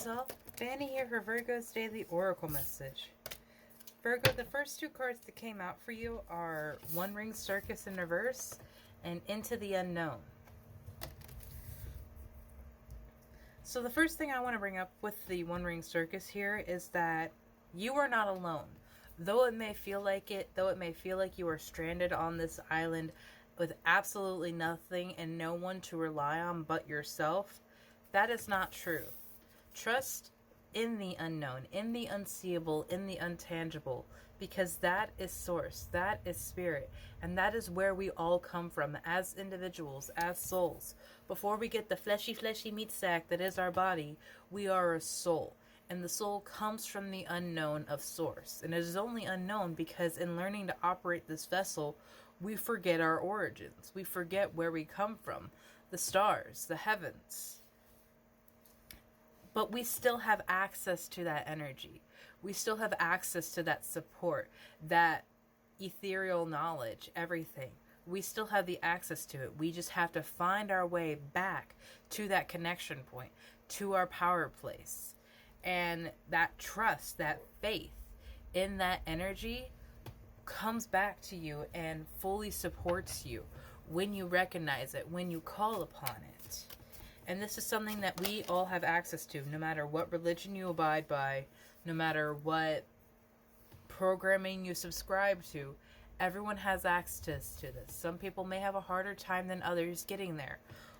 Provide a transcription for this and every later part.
yourself. Fanny here for Virgo's Daily Oracle Message. Virgo, the first two cards that came out for you are One Ring Circus in reverse and Into the Unknown. So the first thing I want to bring up with the One Ring Circus here is that you are not alone. Though it may feel like it, though it may feel like you are stranded on this island with absolutely nothing and no one to rely on but yourself, that is not true. Trust in the unknown, in the unseeable, in the untangible, because that is source, that is spirit, and that is where we all come from as individuals, as souls. Before we get the fleshy meat sack that is our body, we are a soul. And the soul comes from the unknown of source. And it is only unknown because in learning to operate this vessel, we forget our origins. We forget where we come from, the stars, the heavens. But we still have access to that energy. We still have access to that support, that ethereal knowledge, everything. We still have the access to it. We just have to find our way back to that connection point, to our power place. And that trust, that faith in that energy comes back to you and fully supports you when you recognize it, when you call upon it. And this is something that we all have access to, no matter what religion you abide by, no matter what programming you subscribe to. Everyone has access to this. Some people may have a harder time than others getting there.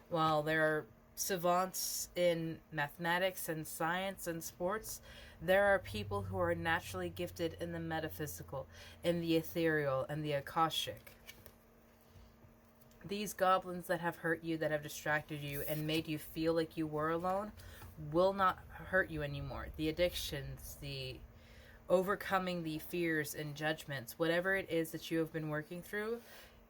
While there are savants in mathematics and science and sports, there are people who are naturally gifted in the metaphysical, in the ethereal, and the akashic. These goblins that have hurt you, that have distracted you and made you feel like you were alone, will not hurt you anymore. The addictions, the overcoming the fears and judgments, whatever it is that you have been working through,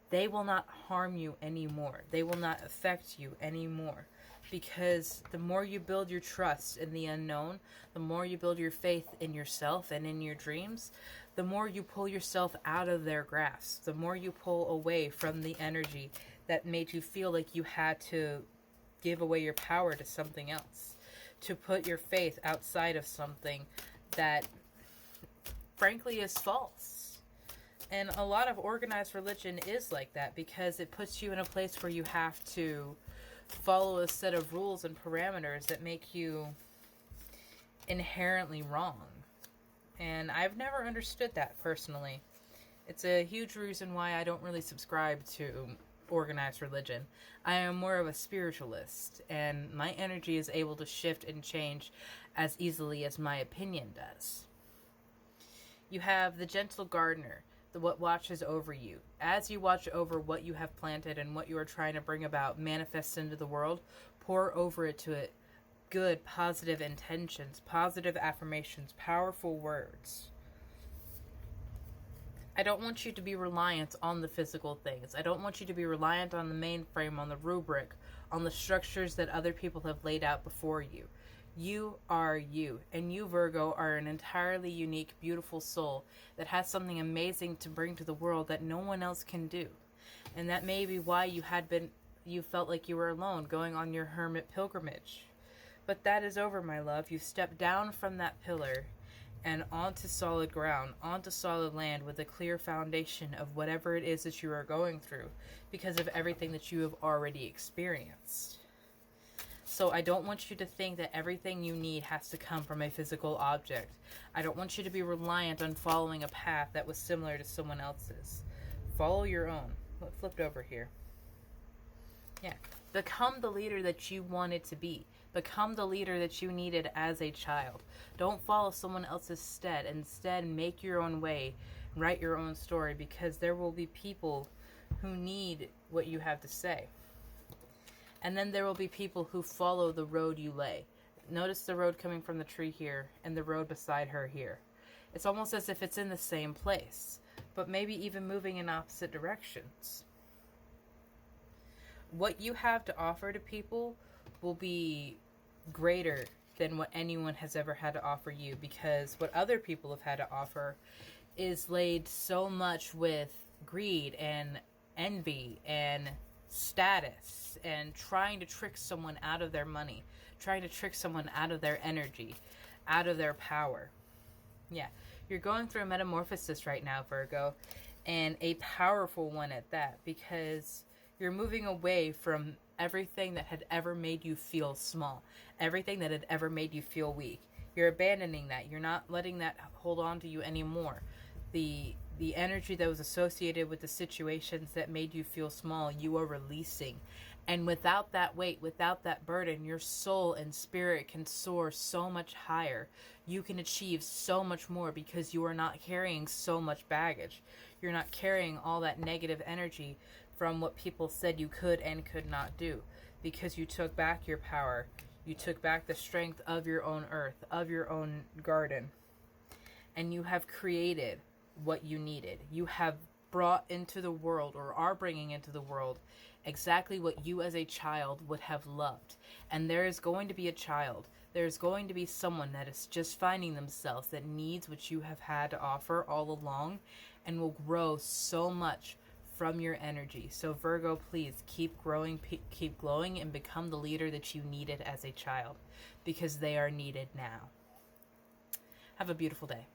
they will not harm you anymore. They will not affect you anymore. Because the more you build your trust in the unknown, the more you build your faith in yourself and in your dreams, the more you pull yourself out of their grasp, the more you pull away from the energy that made you feel like you had to give away your power to something else, to put your faith outside of something that frankly is false. And a lot of organized religion is like that because it puts you in a place where you have to follow a set of rules and parameters that make you inherently wrong. And I've never understood that personally. It's a huge reason why I don't really subscribe to organized religion. I am more of a spiritualist, and my energy is able to shift and change as easily as my opinion does. You have the gentle gardener, what watches over you. As you watch over what you have planted and what you are trying to bring about manifest into the world, pour over it to it good, positive intentions, positive affirmations, powerful words. I don't want you to be reliant on the physical things. I don't want you to be reliant on the mainframe, on the rubric, on the structures that other people have laid out before you. You are you, and you, Virgo, are an entirely unique, beautiful soul that has something amazing to bring to the world that no one else can do. And that may be why you felt like you were alone, going on your hermit pilgrimage. But that is over, my love. You've stepped down from that pillar and onto solid ground, onto solid land with a clear foundation of whatever it is that you are going through because of everything that you have already experienced. So I don't want you to think that everything you need has to come from a physical object. I don't want you to be reliant on following a path that was similar to someone else's. Follow your own. What flipped over here? Yeah. Become the leader that you wanted to be. Become the leader that you needed as a child. Don't follow someone else's stead. Instead, make your own way. Write your own story, because there will be people who need what you have to say. And then there will be people who follow the road you lay. Notice the road coming from the tree here and the road beside her here. It's almost as if it's in the same place, but maybe even moving in opposite directions. What you have to offer to people will be greater than what anyone has ever had to offer you, because what other people have had to offer is laid so much with greed and envy and status and trying to trick someone out of their money, trying to trick someone out of their energy, out of their power. Yeah, you're going through a metamorphosis right now, Virgo, and a powerful one at that, because you're moving away from everything that had ever made you feel small, everything that had ever made you feel weak. You're abandoning that. You're not letting that hold on to you anymore. The energy that was associated with the situations that made you feel small, you are releasing. And without that weight, without that burden, your soul and spirit can soar so much higher. You can achieve so much more because you are not carrying so much baggage. You're not carrying all that negative energy from what people said you could and could not do, because you took back your power. You took back the strength of your own earth, of your own garden, and you have created what you needed. You have brought into the world, or are bringing into the world, exactly what you as a child would have loved. And there is going to be a child, there's going to be someone that is just finding themselves, that needs what you have had to offer all along, and will grow so much from your energy. So Virgo, please keep growing, keep glowing, and become the leader that you needed as a child, because they are needed now. Have a beautiful day.